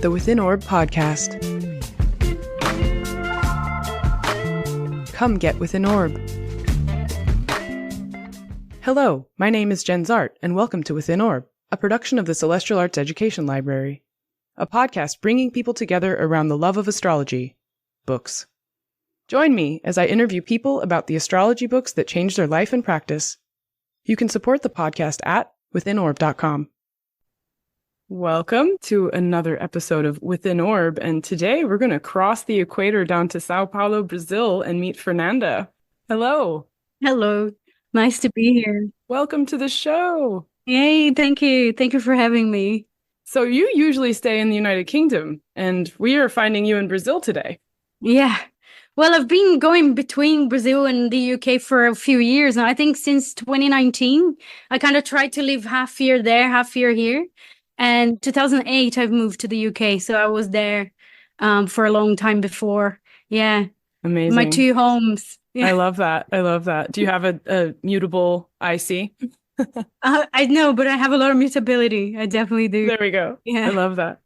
the Within Orb podcast. Come get Within Orb. Hello, my name is Jenn Zahrt, and welcome to Within Orb, a production of the Celestial Arts Education Library, a podcast bringing people together around the love of astrology, books. Join me as I interview people about the astrology books that changed their life and practice. You can support the podcast at withinorb.com. Welcome to another episode of Within Orb, and today we're going to cross the equator down to São Paulo, Brazil, and meet Fernanda. Hello. Hello. Nice to be here. Welcome to the show. Yay, thank you. Thank you for having me. So you usually stay in the United Kingdom, and we are finding you in Brazil today. Yeah. Well, I've been going between Brazil and the UK for a few years now. I think since 2019, I kind of tried to live half year there, half year here. And 2008, I've moved to the UK. So I was there for a long time before. Yeah. Amazing. My two homes. Yeah. I love that. I love that. Do you have a mutable IC? I know, but I have a lot of mutability. I definitely do. There we go. Yeah. I love that.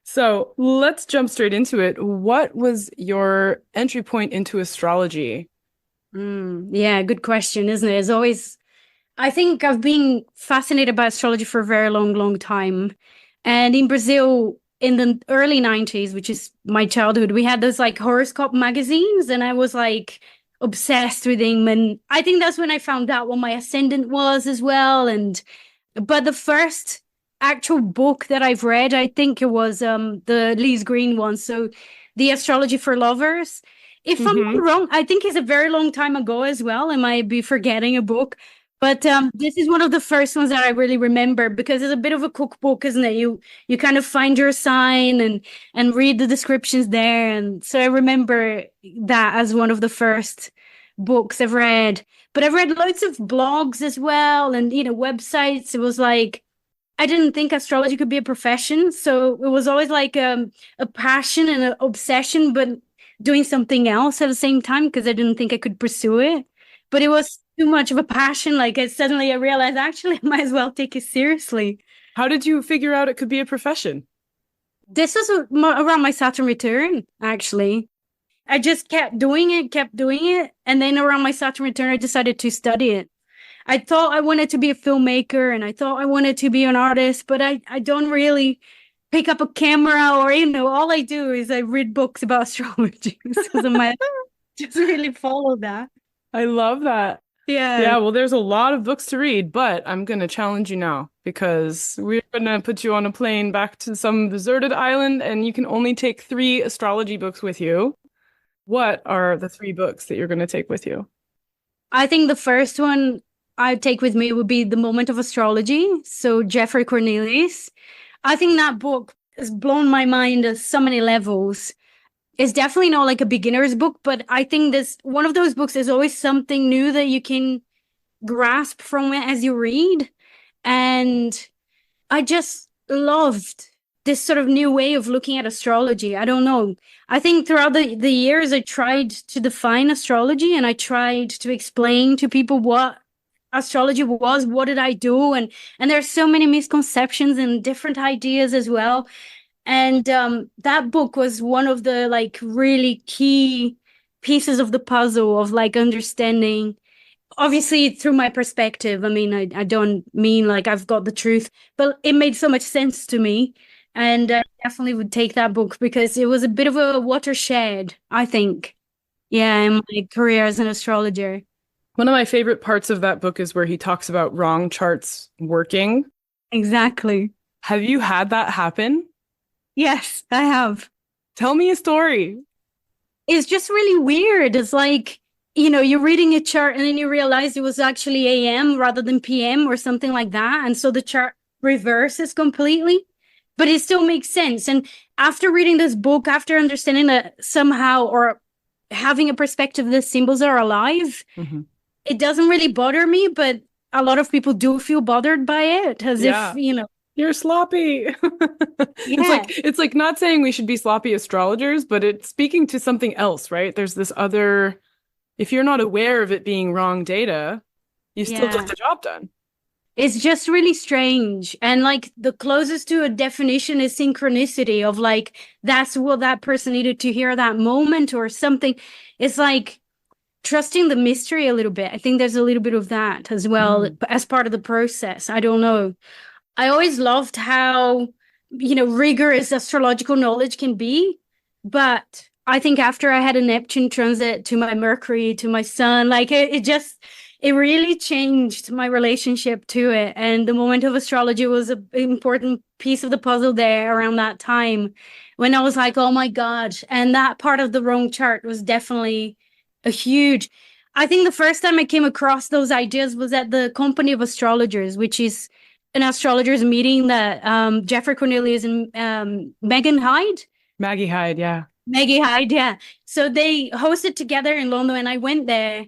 So let's jump straight into it. What was your entry point into astrology? Yeah, good question, isn't it? It's always, I think I've been fascinated by astrology for a very long time. And in Brazil, in the early 90s, which is my childhood, we had those like horoscope magazines, and I was like obsessed with them. And I think that's when I found out what my ascendant was as well. But the first actual book that I've read, I think it was the Liz Greene one, so The Astrology for Lovers. If I'm not wrong, I think it's a very long time ago as well. I might be forgetting a book. But this is one of the first ones that I really remember, because it's a bit of a cookbook, isn't it? You kind of find your sign and read the descriptions there. And so I remember that as one of the first books I've read. But I've read loads of blogs as well, and websites. It was like, I didn't think astrology could be a profession. So it was always like a passion and an obsession, but doing something else at the same time, because I didn't think I could pursue it. But it was too much of a passion. Like suddenly I realized, actually, I might as well take it seriously. How did you figure out it could be a profession? This was around my Saturn return, actually. I just kept doing it. And then around my Saturn return, I decided to study it. I thought I wanted to be a filmmaker, and I thought I wanted to be an artist, but I don't really pick up a camera, or, all I do is I read books about astrology. So I might just really follow that. I love that. Yeah. Yeah, well, there's a lot of books to read, but I'm going to challenge you now, because we're going to put you on a plane back to some deserted island, and you can only take 3 astrology books with you. What are the 3 books that you're going to take with you? I think the first one I'd take with me would be The Moment of Astrology. So Geoffrey Cornelius. I think that book has blown my mind at so many levels. It's definitely not like a beginner's book, but I think this one of those books is always something new that you can grasp from it as you read. And I just loved this sort of new way of looking at astrology. I don't know. I think throughout the years, I tried to define astrology, and I tried to explain to people what astrology was, what did I do, and there's so many misconceptions and different ideas as well. And that book was one of the like really key pieces of the puzzle of like understanding, obviously through my perspective. I mean, I don't mean like I've got the truth, but it made so much sense to me. And I definitely would take that book, because it was a bit of a watershed, I think. Yeah, in my career as an astrologer. One of my favorite parts of that book is where he talks about wrong charts working. Exactly. Have you had that happen? Yes, I have. Tell me a story. It's just really weird. It's like, you're reading a chart and then you realize it was actually AM rather than PM or something like that. And so the chart reverses completely, but it still makes sense. And after reading this book, after understanding that somehow, or having a perspective that symbols are alive, it doesn't really bother me, but a lot of people do feel bothered by it, as if, you're sloppy. It's like not saying we should be sloppy astrologers, but it's speaking to something else, right? There's this other, if you're not aware of it being wrong data, you still get the job done. It's just really strange. And like the closest to a definition is synchronicity of like, that's what that person needed to hear that moment or something. It's like trusting the mystery a little bit. I think there's a little bit of that as well as part of the process. I don't know. I always loved how, rigorous astrological knowledge can be. But I think after I had a Neptune transit to my Mercury, to my Sun, like it really changed my relationship to it. And the Moment of Astrology was an important piece of the puzzle there around that time when I was like, oh my God. And that part of the wrong chart was definitely I think the first time I came across those ideas was at the Company of Astrologers, which is an astrologers meeting that Geoffrey Cornelius and Maggie Hyde, yeah. So they hosted together in London, and I went there.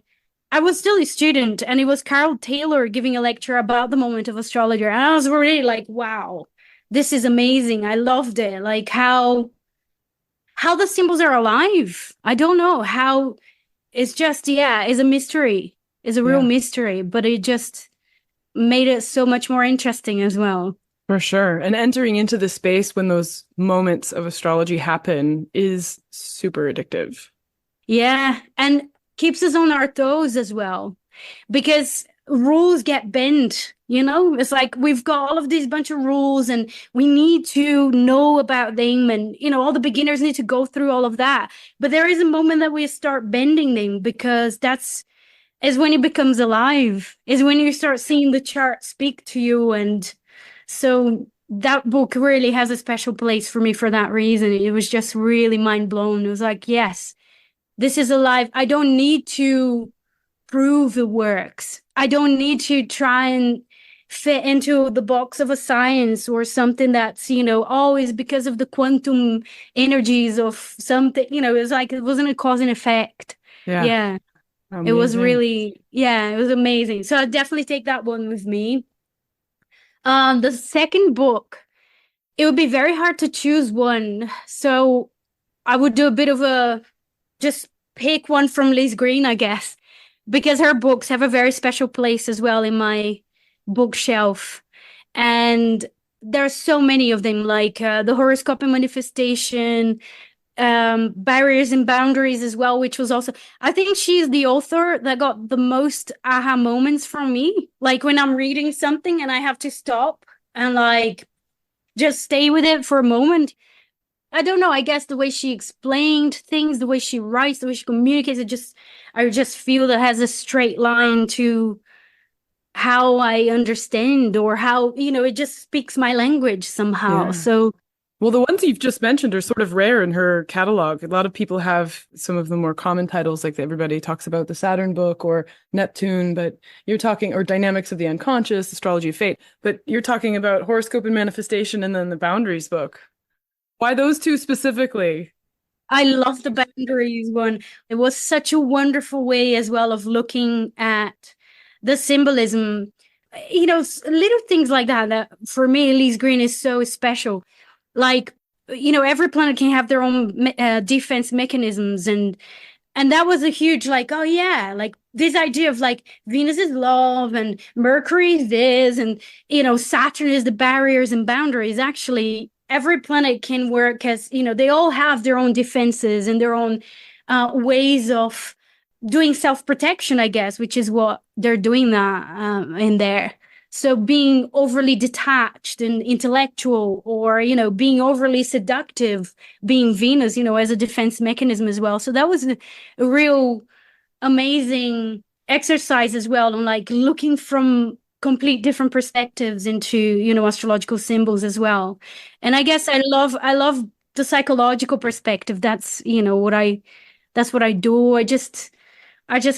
I was still a student, and it was Carol Taylor giving a lecture about the Moment of Astrologer. And I was really like, wow, this is amazing. I loved it. Like how the symbols are alive. I don't know how. It's just, it's a mystery. It's a real mystery, but it just made it so much more interesting as well. For sure. And entering into the space when those moments of astrology happen is super addictive. Yeah. And keeps us on our toes as well, because rules get bent, It's like we've got all of these bunch of rules and we need to know about them, and all the beginners need to go through all of that. But there is a moment that we start bending them, because is when it becomes alive, is when you start seeing the chart speak to you. And so that book really has a special place for me for that reason. It was just really mind blown. It was like, yes, this is alive. I don't need to prove it works. I don't need to try and fit into the box of a science or something that's, always because of the quantum energies of something, it's like it wasn't a cause and effect. Yeah. It was really, it was amazing. So I definitely take that one with me. The second book, it would be very hard to choose one. So I would do a bit of just pick one from Liz Greene, I guess, because her books have a very special place as well in my bookshelf. And there are so many of them, like the Horoscope and Manifestation, Barriers and Boundaries as well, which was also, I think she's the author that got the most aha moments from me. Like when I'm reading something and I have to stop and like just stay with it for a moment. I don't know, I guess the way she explained things, the way she writes, the way she communicates, I just feel that has a straight line to how I understand, or how, it just speaks my language somehow. Yeah. So, well, the ones you've just mentioned are sort of rare in her catalog. A lot of people have some of the more common titles, like everybody talks about the Saturn book or Neptune, but you're talking, or Dynamics of the Unconscious, Astrology of Fate, but you're talking about Horoscope and Manifestation and then the Boundaries book. Why those two specifically? I love the Boundaries one. It was such a wonderful way as well of looking at the symbolism, little things like that for me, Liz Greene is so special. Like, every planet can have their own defense mechanisms. And that was a huge, like, oh yeah, like this idea of like Venus is love and Mercury is this, and, Saturn is the barriers and boundaries. Actually, every planet can work as, they all have their own defenses and their own ways of doing self-protection, I guess, which is what they're doing that in there. So being overly detached and intellectual, or, being overly seductive, being Venus, as a defense mechanism as well. So that was a real amazing exercise as well, on like looking from complete different perspectives into, astrological symbols as well. And I guess I love the psychological perspective. That's, that's what I do. I just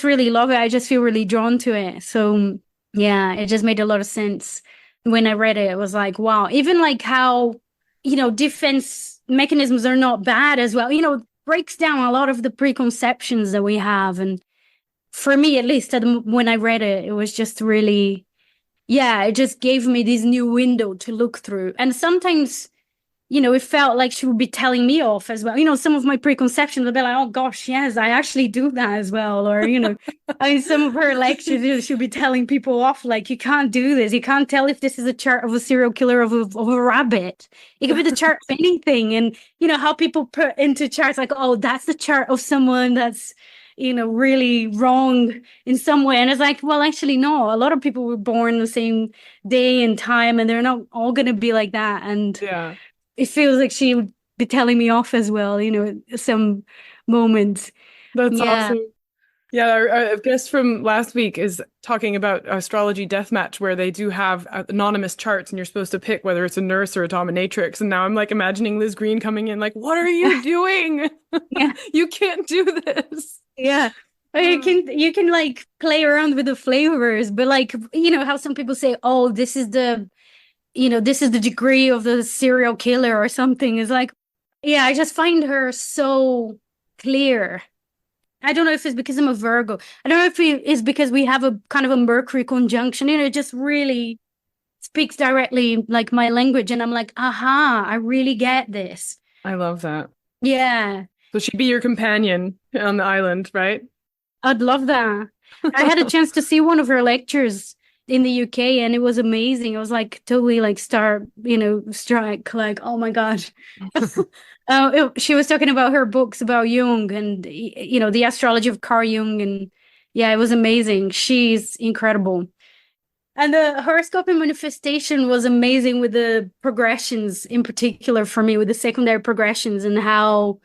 really love it. I just feel really drawn to it. So yeah, it just made a lot of sense when I read it. It was like, wow, even like how, defense mechanisms are not bad as well, breaks down a lot of the preconceptions that we have. And for me, at least when I read it, it was just really, it just gave me this new window to look through. And sometimes it felt like she would be telling me off as well. Some of my preconceptions would be like, oh gosh, yes, I actually do that as well. Or, some of her lectures, she'll be telling people off, like, you can't do this. You can't tell if this is a chart of a serial killer of a rabbit. It could be the chart of anything. And, how people put into charts like, oh, that's the chart of someone that's, really wrong in some way. And it's like, well, actually, no, a lot of people were born the same day and time, and they're not all going to be like that. And yeah. It feels like she would be telling me off as well, at some moments. That's awesome. Yeah, our guest from last week is talking about astrology deathmatch, where they do have anonymous charts and you're supposed to pick whether it's a nurse or a dominatrix. And now I'm like imagining Liz Greene coming in like, what are you doing? Yeah. You can't do this. Yeah. You can like play around with the flavors, but like, how some people say, oh, this is the degree of the serial killer or something. Is like, yeah, I just find her so clear. I don't know if it's because I'm a Virgo. I don't know if it's because we have a kind of a Mercury conjunction. It just really speaks directly like my language. And I'm like, aha, I really get this. I love that. Yeah. So she'd be your companion on the island, right? I'd love that. I had a chance to see one of her lectures in the UK, and it was amazing. I was like totally like struck, like, oh my God. She was talking about her books about Jung and, the astrology of Carl Jung. And yeah, it was amazing. She's incredible. And the horoscope and manifestation was amazing with the progressions in particular for me, with the secondary progressions, and how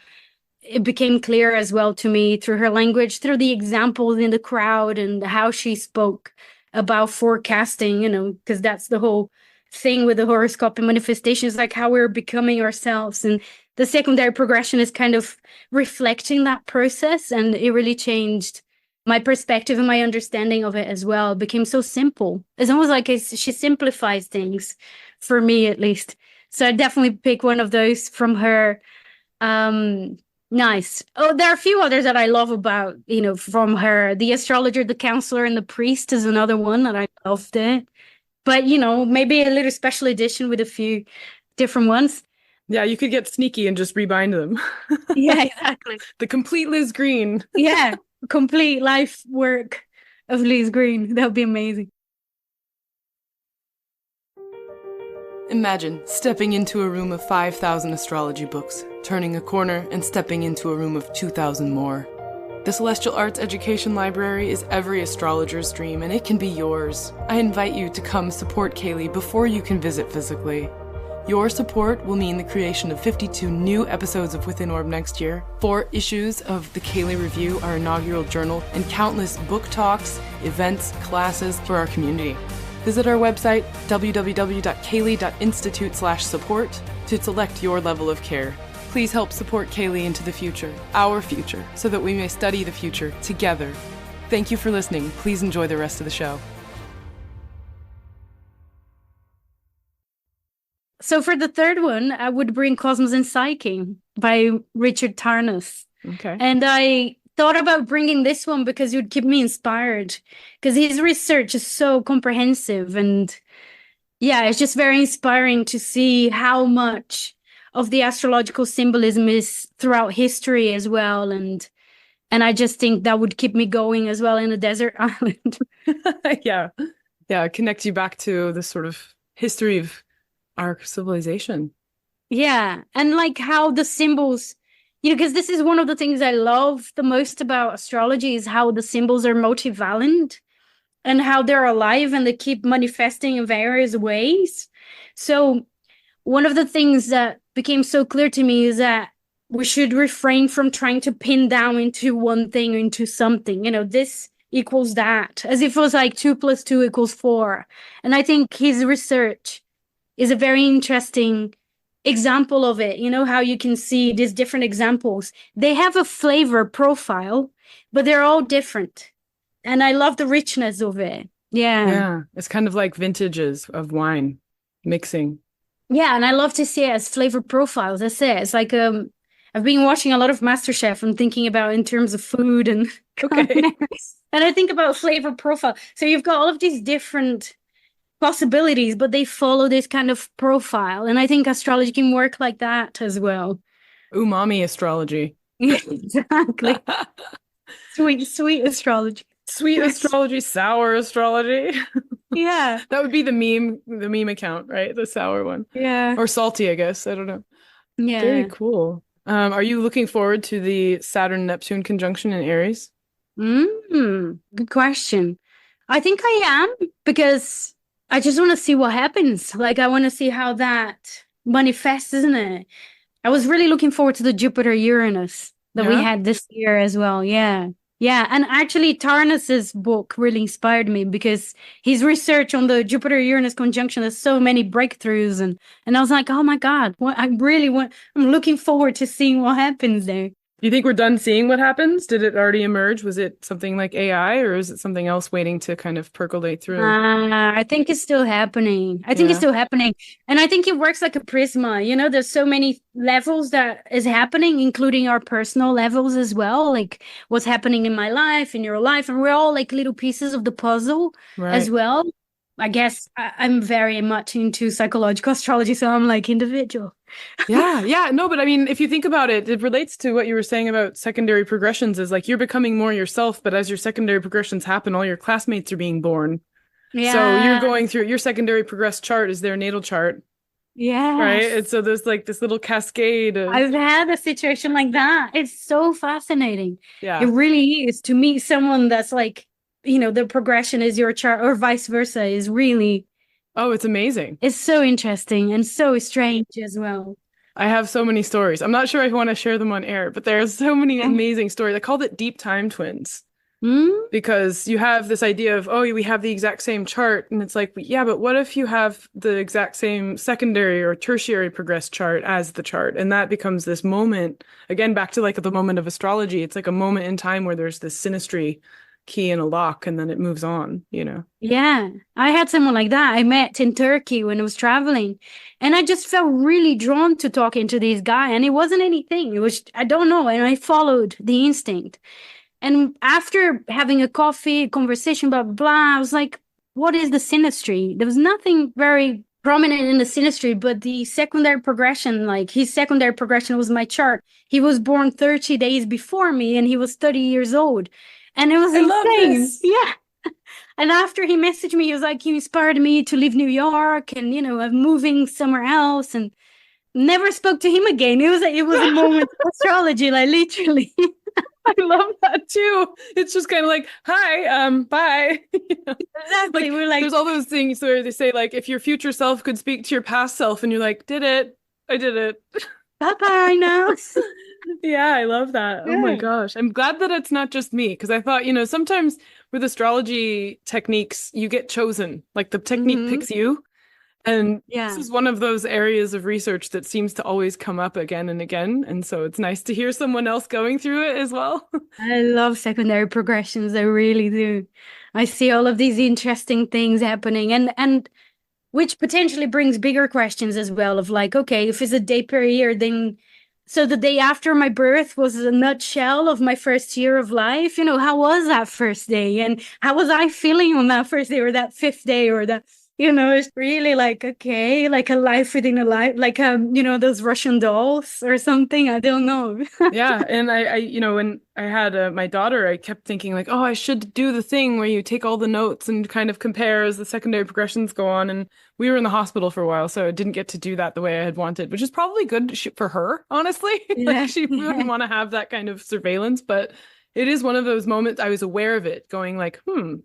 it became clear as well to me through her language, through the examples in the crowd, and how she spoke about forecasting, because that's the whole thing with the horoscope and manifestation, is like how we're becoming ourselves. And the secondary progression is kind of reflecting that process. And it really changed my perspective and my understanding of it as well. It became so simple. It's almost like she simplifies things, for me at least. So I definitely pick one of those from her. Nice. Oh, there are a few others that I love about, from her. The Astrologer, the Counsellor, and the Priest is another one that I loved it. But, maybe a little special edition with a few different ones. Yeah, you could get sneaky and just rebind them. Yeah, exactly. The complete Liz Greene. Yeah, complete life work of Liz Greene. That would be amazing. Imagine stepping into a room of 5,000 astrology books, turning a corner and stepping into a room of 2,000 more. The Celestial Arts Education Library is every astrologer's dream, and it can be yours. I invite you to come support CAELi before you can visit physically. Your support will mean the creation of 52 new episodes of Within Orb next year, 4 issues of the CAELi Review, our inaugural journal, and countless book talks, events, classes for our community. Visit our website, www.caeli.institute/support, to select your level of care. Please help support CAELi into the future, our future, so that we may study the future together. Thank you for listening. Please enjoy the rest of the show. So for the third one, I would bring Cosmos and Psyche by Richard Tarnas. Okay. And I thought about bringing this one because it would keep me inspired, because his research is so comprehensive. And yeah, it's just very inspiring to see how much of the astrological symbolism is throughout history as well. And I just think that would keep me going as well in a desert island. Yeah. Yeah, it connects you back to the sort of history of our civilization. Yeah. And like how the symbols, because this is one of the things I love the most about astrology, is how the symbols are multivalent and how they're alive and they keep manifesting in various ways. So one of the things that became so clear to me is that we should refrain from trying to pin down into one thing, into something, this equals that, as if it was like 2 + 2 = 4. And I think his research is a very interesting example of it. How you can see these different examples. They have a flavor profile, but they're all different. And I love the richness of it. Yeah. Yeah. It's kind of like vintages of wine mixing. Yeah. And I love to see it as flavor profiles. I say it's like, I've been watching a lot of MasterChef and thinking about in terms of food and okay. And I think about flavor profile. So you've got all of these different possibilities, but they follow this kind of profile. And I think astrology can work like that as well. Umami astrology. Yeah, exactly. Sweet astrology. Sweet astrology, sour astrology. Yeah. That would be the meme account, right? The sour one. Yeah. Or salty, I guess. I don't know. Yeah. Very cool. Are you looking forward to the Saturn-Neptune conjunction in Aries? Good question. I think I am, because I just want to see what happens. Like, I want to see how that manifests, isn't it? I was really looking forward to the Jupiter-Uranus that we had this year as well. Yeah. Yeah. And actually, Tarnas's book really inspired me, because his research on the Jupiter-Uranus conjunction has so many breakthroughs. And I was like, oh my God, I'm looking forward to seeing what happens there. Do you think we're done seeing what happens? Did it already emerge? Was it something like AI, or is it something else waiting to kind of percolate through? I think it's still happening. And I think it works like a prisma. You know, there's so many levels that is happening, including our personal levels as well. Like what's happening in my life, in your life. And we're all like little pieces of the puzzle as well. I guess I'm very much into psychological astrology, so I'm like individual. Yeah. No, but I mean, if you think about it, it relates to what you were saying about secondary progressions, is like you're becoming more yourself, but as your secondary progressions happen, all your classmates are being born. Yeah. So you're going through your secondary progressed chart is their natal chart. Yeah. Right. And so there's like this little cascade of... I've had a situation like that. It's so fascinating. Yeah. It really is, to meet someone that's like, you know, the progression is your chart, or vice versa, is really... Oh, it's amazing. It's so interesting and so strange as well. I have so many stories. I'm not sure I want to share them on air, but there are so many amazing stories. I called it deep time twins. Because you have this idea of, oh, we have the exact same chart. And it's like, yeah, but what if you have the exact same secondary or tertiary progressed chart as the chart? And that becomes this moment, again, back to like the moment of astrology. It's like a moment in time where there's this synastry key in a lock, and then it moves on, you know? Yeah, I had someone like that I met in Turkey when I was traveling, and I just felt really drawn to talking to this guy, and it wasn't anything. It was, I don't know, and I followed the instinct. And after having a coffee, conversation, blah, blah, blah, I was like, what is the synastry? There was nothing very prominent in the synastry, but the secondary progression, like his secondary progression was my chart. He was born 30 days before me, and he was 30 years old. And it was insane. Yeah. And after he messaged me, he was like, you inspired me to leave New York, and, you know, I'm moving somewhere else, and never spoke to him again. It was a moment of astrology, like literally. I love that too. It's just kind of like, hi, bye. You know? Exactly. Like, we're like, there's all those things where they say, like, if your future self could speak to your past self, and you're like, I did it. Bye-bye now. Yeah, I love that. Oh my gosh. I'm glad that it's not just me, because I thought, you know, sometimes with astrology techniques, you get chosen. Like the technique picks you. And this is one of those areas of research that seems to always come up again and again. And so it's nice to hear someone else going through it as well. I love secondary progressions. I really do. I see all of these interesting things happening, and which potentially brings bigger questions as well of like, okay, if it's a day per year, then so the day after my birth was a nutshell of my first year of life. You know, how was that first day? And how was I feeling on that first day, or that fifth day, or that, you know, it's really like, okay, like a life within a life, like, you know, those Russian dolls or something. I don't know. Yeah. And I, you know, when I had my daughter, I kept thinking like, oh, I should do the thing where you take all the notes and kind of compare as the secondary progressions go on. And we were in the hospital for a while, so I didn't get to do that the way I had wanted, which is probably good for her, honestly. Like she wouldn't want to have that kind of surveillance, but it is one of those moments I was aware of it, going like,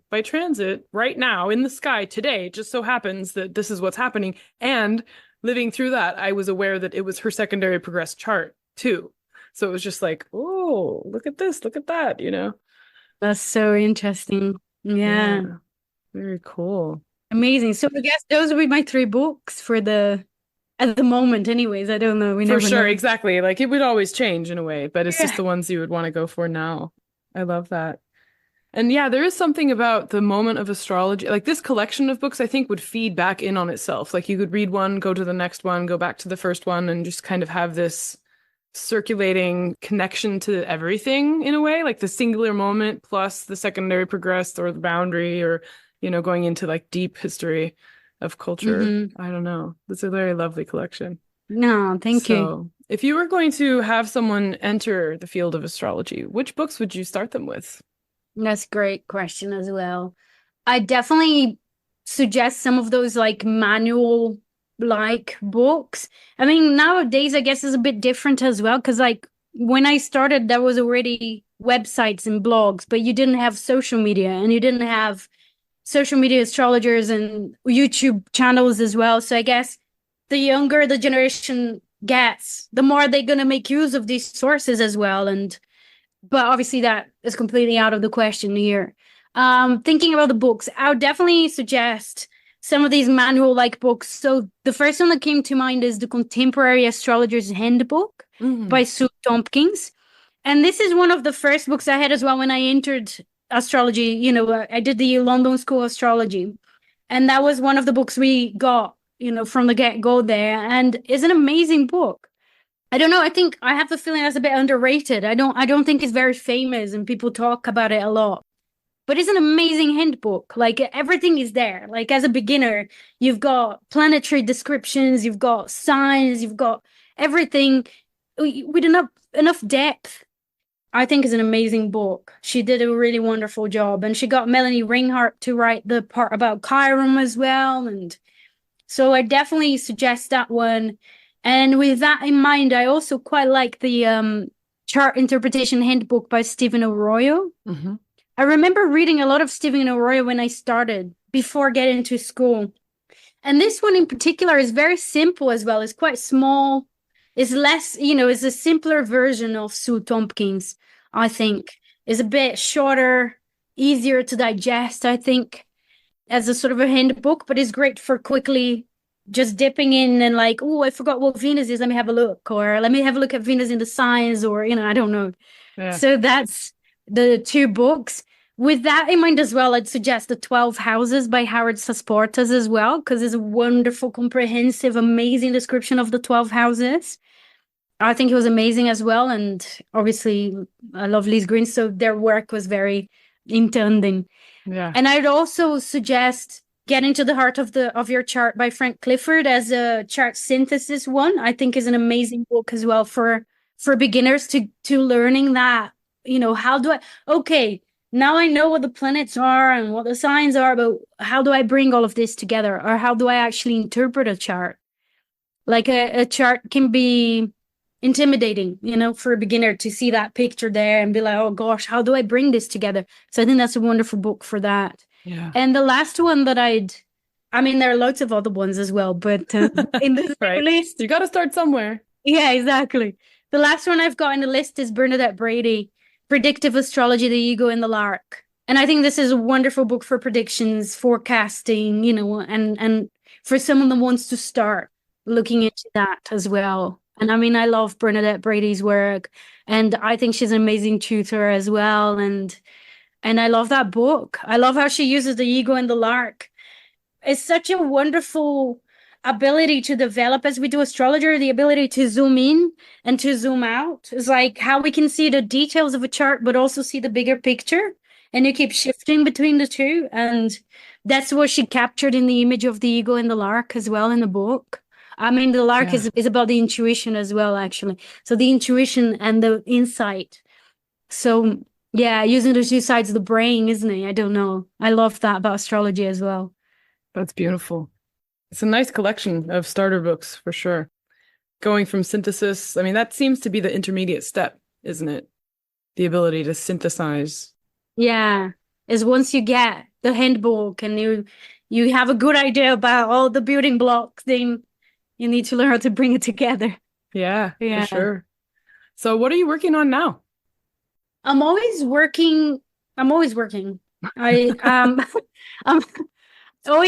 by transit right now in the sky today, just so happens that this is what's happening. And living through that, I was aware that it was her secondary progressed chart too. So it was just like, oh, look at this, look at that, you know? That's so interesting. Yeah. Very cool. Amazing. So I guess those would be my 3 books at the moment anyways. I don't know. We never know. Exactly. Like it would always change in a way, but it's just the ones you would want to go for now. I love that. And yeah, there is something about the moment of astrology. Like this collection of books, I think would feed back in on itself. Like you could read one, go to the next one, go back to the first one, and just kind of have this circulating connection to everything in a way, like the singular moment plus the secondary progressed or the boundary, or, you know, going into like deep history. of culture. I don't know. It's a very lovely collection. No, thank you. So, if you were going to have someone enter the field of astrology, which books would you start them with? That's a great question as well. I definitely suggest some of those like manual like books. I mean, nowadays I guess it's a bit different as well, because like when I started there was already websites and blogs, but you didn't have social media, and you didn't have social media astrologers and YouTube channels as well. So I guess the younger the generation gets, the more they're going to make use of these sources as well. But obviously that is completely out of the question here. Thinking about the books, I would definitely suggest some of these manual like books. So the first one that came to mind is the Contemporary Astrologer's Handbook by Sue Tompkins. And this is one of the first books I had as well when I entered astrology. You know, I did the London School of Astrology, and that was one of the books we got, you know, from the get-go there. And it's an amazing book. I don't know. I think I have the feeling that's a bit underrated. I don't think it's very famous and people talk about it a lot. But it's an amazing handbook. Like everything is there. Like as a beginner, you've got planetary descriptions, you've got signs, you've got everything with enough depth. I think it's an amazing book. She did a really wonderful job. And she got Melanie Ringhart to write the part about Chiron as well. And so I definitely suggest that one. And with that in mind, I also quite like the Chart Interpretation Handbook by Stephen Arroyo. I remember reading a lot of Stephen Arroyo when I started, before getting to school. And this one in particular is very simple as well. It's quite small. It's less, you know, it's a simpler version of Sue Tompkins, I think. It's a bit shorter, easier to digest, I think, as a sort of a handbook, but it's great for quickly just dipping in and like, oh, I forgot what Venus is. Let me have a look. Or let me have a look at Venus in the signs, or, you know, I don't know. Yeah. So that's the two books. With that in mind as well, I'd suggest The 12 Houses by Howard Sasportas as well, because it's a wonderful, comprehensive, amazing description of the 12 houses. I think it was amazing as well. And obviously, I love Liz Greene, so their work was very intending. Yeah. And I'd also suggest Getting to the Heart of Your Chart by Frank Clifford as a chart synthesis one. I think is an amazing book as well for beginners to learning that, you know, now I know what the planets are and what the signs are, but how do I bring all of this together? Or how do I actually interpret a chart? Like a chart can be intimidating, you know, for a beginner to see that picture there and be like, oh gosh, how do I bring this together? So I think that's a wonderful book for that. Yeah. And the last one that I mean, there are loads of other ones as well, but in this right. list, you got to start somewhere. Yeah, exactly. The last one I've got in the list is Bernadette Brady, Predictive Astrology, the Ego and the Lark. And I think this is a wonderful book for predictions, forecasting, you know, and for someone that wants to start looking into that as well. And I mean, I love Bernadette Brady's work, and I think she's an amazing tutor as well. And I love that book. I love how she uses the ego and the lark. It's such a wonderful ability to develop as we do astrologer, the ability to zoom in and to zoom out. It's like how we can see the details of a chart, but also see the bigger picture. And you keep shifting between the two. And that's what she captured in the image of the ego and the lark as well in the book. I mean, the lark is about the intuition as well, actually. So the intuition and the insight. So yeah, using the two sides of the brain, isn't it? I don't know. I love that about astrology as well. That's beautiful. It's a nice collection of starter books for sure. Going from synthesis, I mean, that seems to be the intermediate step, isn't it? The ability to synthesize. Yeah, is once you get the handbook and you have a good idea about all the building blocks, then you need to learn how to bring it together. Yeah, for sure. So what are you working on now? I'm always working. I'm always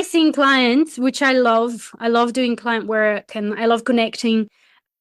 seeing clients, which I love. I love doing client work and I love connecting.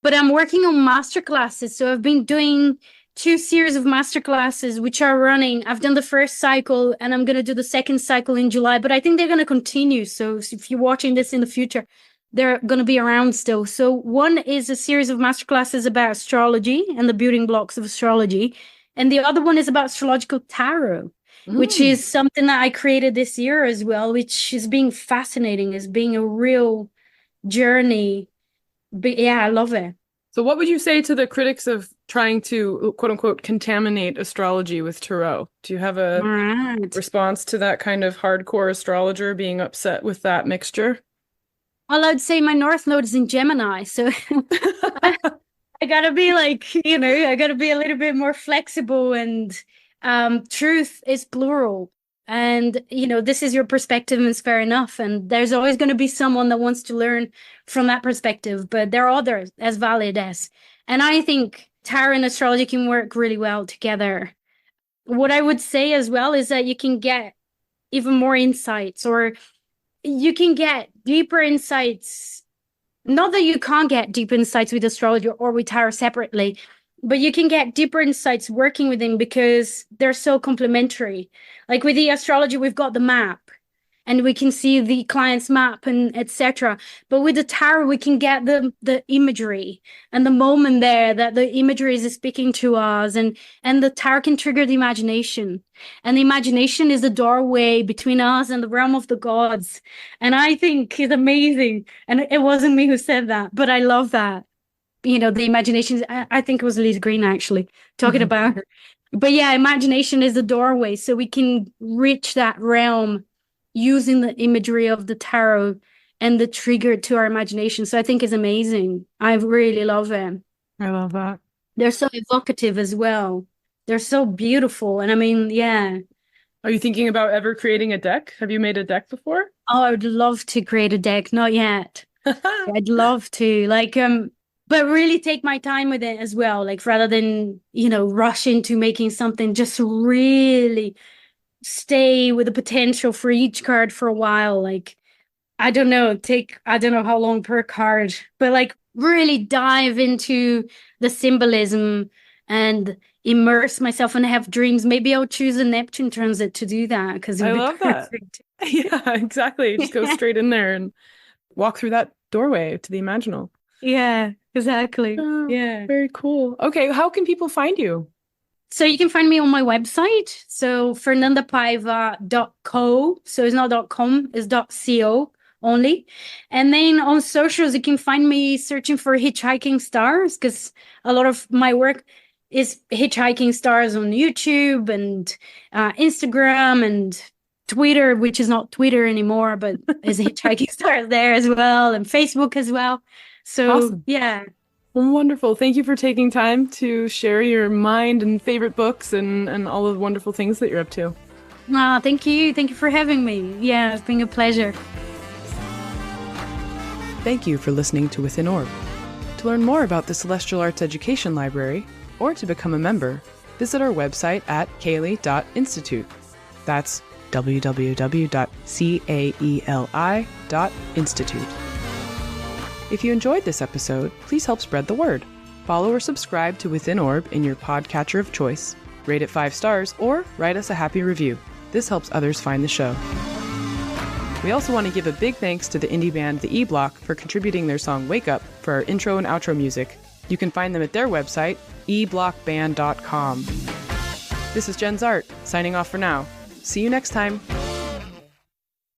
But I'm working on masterclasses. So I've been doing 2 series of masterclasses, which are running. I've done the first cycle and I'm going to do the second cycle in July, but I think they're going to continue. So if you're watching this in the future, they're going to be around still. So one is a series of masterclasses about astrology and the building blocks of astrology. And the other one is about astrological tarot. which is something that I created this year as well, which is being fascinating, is being a real journey. But yeah, I love it. So what would you say to the critics of trying to, quote unquote, contaminate astrology with tarot? Do you have a response to that kind of hardcore astrologer being upset with that mixture? Well, I'd say my North Node is in Gemini, so I gotta be like, I gotta be a little bit more flexible, and truth is plural. And, this is your perspective and it's fair enough. And there's always going to be someone that wants to learn from that perspective, but there are others as valid as. And I think tarot and astrology can work really well together. What I would say as well is that you can get even more insights, or you can get deeper insights. Not that you can't get deep insights with astrology or with tarot separately, but you can get deeper insights working with them because they're so complementary. Like with the astrology, we've got the map and we can see the client's map and etc. But with the tarot, we can get the imagery and the moment there that the imagery is speaking to us, and the tarot can trigger the imagination. And the imagination is the doorway between us and the realm of the gods. And I think it's amazing. And it wasn't me who said that, but I love that. The imagination, I think it was Liz Greene actually talking about her. But yeah, imagination is the doorway. So we can reach that realm using the imagery of the tarot and the trigger to our imagination. So I think it's amazing. I really love it. I love that. They're so evocative as well. They're so beautiful. And I mean, yeah. Are you thinking about ever creating a deck? Have you made a deck before? Oh, I would love to create a deck. Not yet. I'd love to. But really take my time with it as well. Like rather than, rush into making something, just really stay with the potential for each card for a while. Like, I don't know how long per card, but really dive into the symbolism and immerse myself and have dreams. Maybe I'll choose a Neptune transit to do that because I love perfect. That. Yeah, exactly. Just go straight in there and walk through that doorway to the imaginal. Yeah, exactly. Oh, yeah. Very cool. Okay, how can people find you? So you can find me on my website. So fernandapaiva.co. So it's not .com, it's .co only. And then on socials, you can find me searching for Hitchhiking Stars, because a lot of my work is Hitchhiking Stars on YouTube and Instagram and Twitter, which is not Twitter anymore, but is Hitchhiking Stars there as well, and Facebook as well. So, awesome. Yeah. Wonderful. Thank you for taking time to share your mind and favorite books and all of the wonderful things that you're up to. Thank you. Thank you for having me. Yeah, it's been a pleasure. Thank you for listening to Within Orb. To learn more about the Celestial Arts Education Library, or to become a member, visit our website at CAELi.institute. That's www.caeli.institute. If you enjoyed this episode, please help spread the word. Follow or subscribe to Within Orb in your podcatcher of choice, rate it 5 stars, or write us a happy review. This helps others find the show. We also want to give a big thanks to the indie band The E-Block for contributing their song Wake Up for our intro and outro music. You can find them at their website, eblockband.com. This is Jenn Zahrt, signing off for now. See you next time.